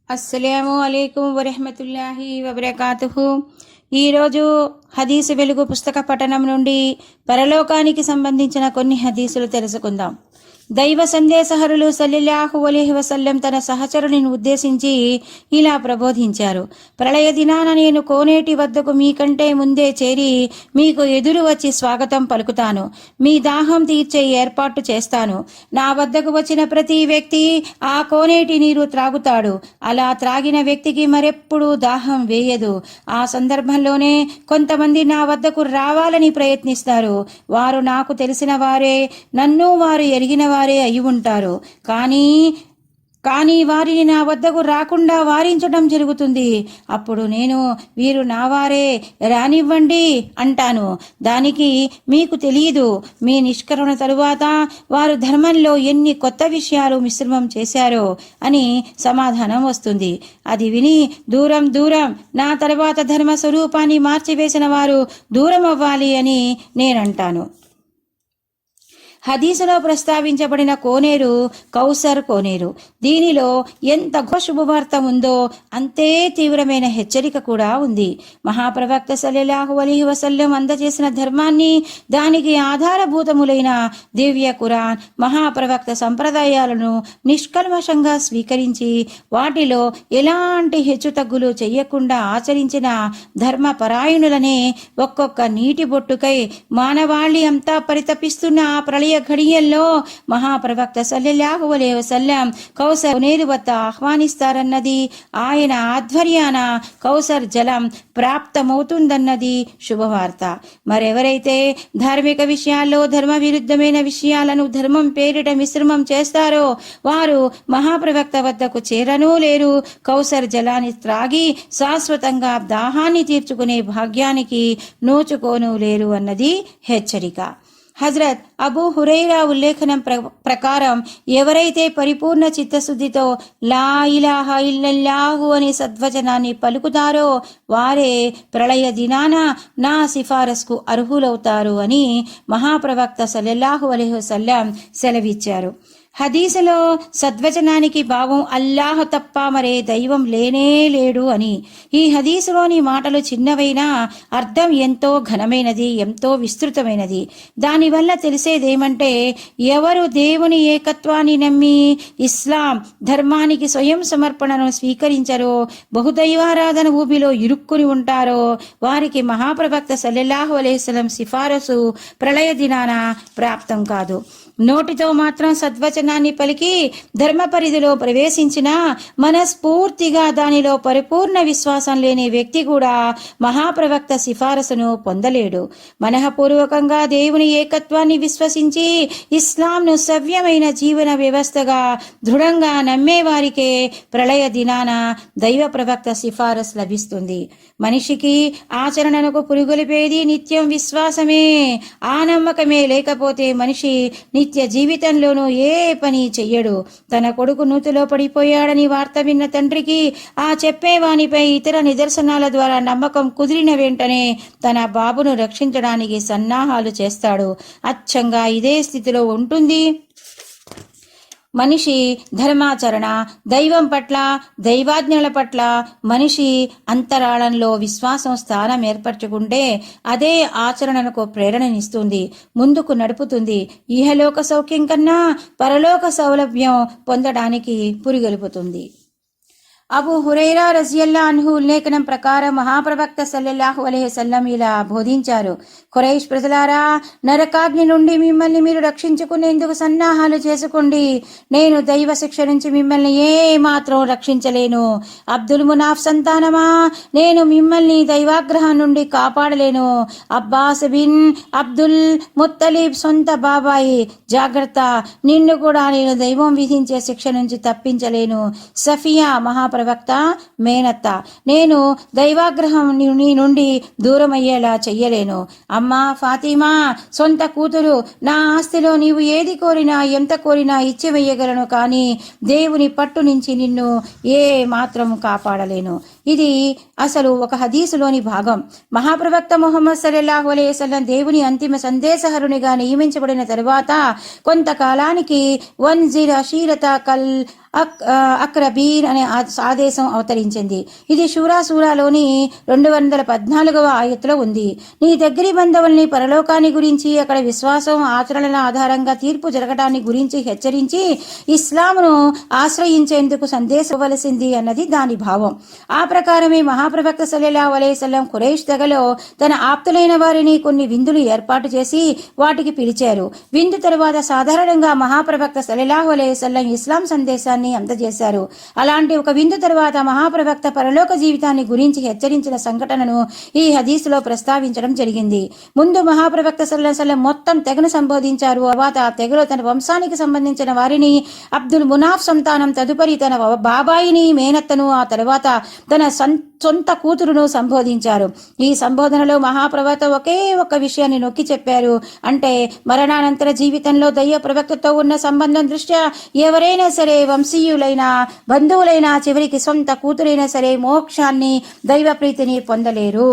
అస్సలాము అలైకుం వరహమతుల్లాహి వబరకాతుహు. ఈరోజు హదీసు వెలుగు పుస్తక పఠనం నుండి పరలోకానికి సంబంధించిన కొన్ని హదీసులు తెలుసుకుందాం. దైవ సందేశహరులు సల్లల్లాహు అలైహి వసల్లం తన సహచరుని ఉద్దేశించి ఇలా ప్రబోధించారు: ప్రళయ దినాన నేను కోనేటి వద్దకు మీకంటే ముందే చేరి మీకు ఎదురు వచ్చి స్వాగతం పలుకుతాను. మీ దాహం తీర్చే ఏర్పాటు చేస్తాను. నా వద్దకు వచ్చిన ప్రతి వ్యక్తి ఆ కోనేటి నీరు త్రాగుతాడు. అలా త్రాగిన వ్యక్తికి మరెప్పుడు దాహం వేయదు. ఆ సందర్భంలోనే కొంతమంది నా వద్దకు రావాలని ప్రయత్నిస్తారు. వారు నాకు తెలిసిన వారే, నన్ను వారు ఎరిగిన వారే అయి ఉంటారు. కానీ వారిని నా వద్దకు రాకుండా వారించడం జరుగుతుంది. అప్పుడు నేను వీరు నావారే, రానివ్వండి అంటాను. దానికి మీకు తెలియదు, మీ నిష్కరణ తరువాత వారు ధర్మంలో ఎన్ని కొత్త విషయాలు మిశ్రమం చేశారో అని సమాధానం వస్తుంది. అది విని దూరం దూరం, నా తర్వాత ధర్మ స్వరూపాన్ని మార్చివేసిన వారు దూరం అవ్వాలి అని నేనంటాను. హదీసులో ప్రస్తావించబడిన కోనేరు కౌసర్ కోనేరు. దీనిలో ఎంత శుభవార్త ఉందో అంతే తీవ్రమైన హెచ్చరిక కూడా ఉంది. మహాప్రవక్త సల్లల్లాహు అలైహి వసల్లం అందజేసిన ధర్మాన్ని, దానికి ఆధారభూతములైన దివ్య ఖురాన్, మహాప్రవక్త సంప్రదాయాలను నిష్కల్మషంగా స్వీకరించి వాటిలో ఎలాంటి హెచ్చుతగ్గులు చెయ్యకుండా ఆచరించిన ధర్మపరాయణులనే ఒక్కొక్క నీటి బొట్టుకై మానవాళి అంతా పరితపిస్తున్న ఆ ప్రళయ ఘడియల్లో మహాప్రవక్త సల్లల్లాహు అలైహి వసల్లం కౌసర్ కోనేరు వద్ద ఆహ్వానిస్తారన్నది, ఆయన ఆధ్వర్యాన కౌసర్ జలం ప్రాప్తమవుతుందన్నది శుభవార్త. మరెవరైతే ధార్మిక విషయాల్లో ధర్మ విరుద్ధమైన విషయాలను ధర్మం పేరిట మిశ్రమం చేస్తారో వారు మహాప్రవక్త వద్దకు చేరనూ లేరు, కౌసర్ జలాన్ని త్రాగి శాశ్వతంగా దాహాన్ని తీర్చుకునే భాగ్యానికి నోచుకోనూ లేరు అన్నది హెచ్చరిక. హజరత్ అబూ హురైరా ఉల్లేఖనం ప్రకారం ఎవరైతే పరిపూర్ణ చిత్తశుద్ధితో లా ఇలాహా ఇల్లల్లాహు అనే సద్వచనాన్ని పలుకుతారో వారే ప్రళయ దినాన నా సిఫారస్కు అర్హులవుతారు అని మహాప్రవక్త సల్లల్లాహు అలైహి వసల్లం సెలవిచ్చారు. హదీసులో సద్వచనానికి భావం అల్లాహ్ తప్ప మరే దైవం లేనే లేడు అని. ఈ హదీసులోని మాటలు చిన్నవైనా అర్థం ఎంతో ఘనమైనది, ఎంతో విస్తృతమైనది. దానివల్ల తెలిసేదేమంటే, ఎవరు దేవుని ఏకత్వాన్ని నమ్మి ఇస్లాం ధర్మానికి స్వయం సమర్పణను స్వీకరించరో, బహుదైవారాధన ఊబిలో ఇరుక్కుని ఉంటారో వారికి మహాప్రవక్త సల్లల్లాహు అలైహి వసల్లం సిఫారసు ప్రళయ దినాన ప్రాప్తం కాదు. నోటితో మాత్రం సద్వచనాన్ని పలికి ధర్మ పరిధిలో ప్రవేశించిన మనస్ఫూర్తిగా దానిలో పరిపూర్ణ విశ్వాసం లేని వ్యక్తి కూడా మహాప్రవక్త సిఫారసును పొందలేడు. మనఃపూర్వకంగా దేవుని ఏకత్వాన్ని విశ్వసించి ఇస్లాంను సవ్యమైన జీవన వ్యవస్థగా దృఢంగా నమ్మేవారికే ప్రళయ దినాన దైవ ప్రవక్త సిఫారసు లభిస్తుంది. మనిషికి ఆచరణకు పురుగొలిపేది నిత్యం విశ్వాసమే. ఆ నమ్మకమే లేకపోతే మనిషి నిత్య జీవితంలోనూ ఏ పని చెయ్యడు. తన కొడుకు నూతిలో పడిపోయాడని వార్త విన్న తండ్రికి ఆ చెప్పేవానిపై ఇతర నిదర్శనాల ద్వారా నమ్మకం కుదిరిన వెంటనే తన బాబును రక్షించడానికి సన్నాహాలు చేస్తాడు. అచ్చంగా ఇదే స్థితిలో ఉంటుంది మనిషి ధర్మాచరణ. దైవం పట్ల, దైవాజ్ఞల పట్ల మనిషి అంతరాళంలో విశ్వాసం స్థానం ఏర్పరచుకుంటే అదే ఆచరణకు ప్రేరణనిస్తుంది, ముందుకు నడుపుతుంది. ఇహలోక సౌఖ్యం కన్నా పరలోక సౌలభ్యం పొందడానికి పురిగొల్పుతుంది. అబూ హురైరా రజియల్లాహు అన్హు ఉల్లేఖనం ప్రకారం మహాప్రవక్త సల్లల్లాహు అలైహి వసల్లం ఇలా బోధించారు: ఖురైష్ ప్రజలారా, నరకాగ్ని నుండి మిమ్మల్ని మీరు రక్షించుకునేందుకు సన్నాహాలు చేసుకోండి. నేను దైవ శిక్ష నుంచి మిమ్మల్ని ఏ మాత్రం రక్షించలేను. అబ్దుల్ మునాఫ్ సంతానమా, నేను మిమ్మల్ని దైవాగ్రహం నుండి కాపాడలేను. అబ్బాస్ బిన్ అబ్దుల్ ముత్తలీబ్ సొంత బాబాయి, జాగ్రత్త, నిన్ను కూడా నేను దైవం విధించే శిక్ష నుంచి తప్పించలేను. సఫియా మహాప్రవక్త మేనత్త, నేను దైవాగ్రహం నుండి దూరమయ్యేలా చెయ్యలేను. అమ్మా ఫాతిమా, సొంత కూతురు, నా ఆస్తిలో నీవు ఏది కోరినా ఎంత కోరినా ఇచ్చి వేయగలను, కానీ దేవుని పట్టు నుంచి నిన్ను ఏ మాత్రం కాపాడలేను. ఇది అసలు ఒక హదీసులోని భాగం. మహాప్రవక్త ముహమ్మద్ సల్లల్లాహు అలైహి వసల్లం దేవుని అంతిమ సందేశహరునిగా నియమించబడిన తరువాత కొంతకాలానికి వన్జిర్ అషీరత కల్ అక్రబీన్ అనే ఆదేశం అవతరించింది. ఇది సూరాలోని 214వ ఆయత్తులో ఉంది. నీ దగ్గరి బంధువుల్ని పరలోకాన్ని గురించి, అక్కడ విశ్వాసం ఆచరణల ఆధారంగా తీర్పు జరగడాన్ని గురించి హెచ్చరించి ఇస్లాంను ఆశ్రయించేందుకు సందేశం ఇవ్వవలసింది అన్నది దాని భావం. ఆ ప్రకారమే మహాప్రవక్త సల్లల్లాహు అలైహి వసల్లం ఖురైష్ తెగలో తన ఆప్తులైన వారిని కొన్ని విందులు ఏర్పాటు చేసి వాటికి పిలిచారు. విందు తరువాత సాధారణంగా మహాప్రవక్త సల్లల్లాహు అలైహి వసల్లం ఇస్లాం సందేశాన్ని అందజేశారు. అలాంటి ఒక విందు తరువాత మహాప్రవక్త పరలోక జీవితాన్ని గురించి హెచ్చరించిన సంఘటనను ఈ హదీసులో ప్రస్తావించడం జరిగింది. ముందు మహాప్రవక్త సల్లల్లాహు అలైహి వసల్లం మొత్తం తెగను సంబోధించారు. తర్వాత ఆ తెగలో తన వంశానికి సంబంధించిన వారిని, అబ్దుల్ మునాఫ్ సంతానం, తదుపరి తన బాబాయిని, మేనత్తను, ఆ తర్వాత తన సొంత కూతురును సంబోధించారు. ఈ సంబోధనలో మహాప్రవక్త ఒకే ఒక్క విషయాన్ని నొక్కి చెప్పారు. అంటే మరణానంతర జీవితంలో దైవ ప్రవక్తతో ఉన్న సంబంధం దృష్ట్యా ఎవరైనా సరే, వంశీయులైనా బంధువులైనా, చివరికి సొంత కూతురైనా సరే మోక్షాన్ని, దైవ ప్రీతిని పొందలేరు.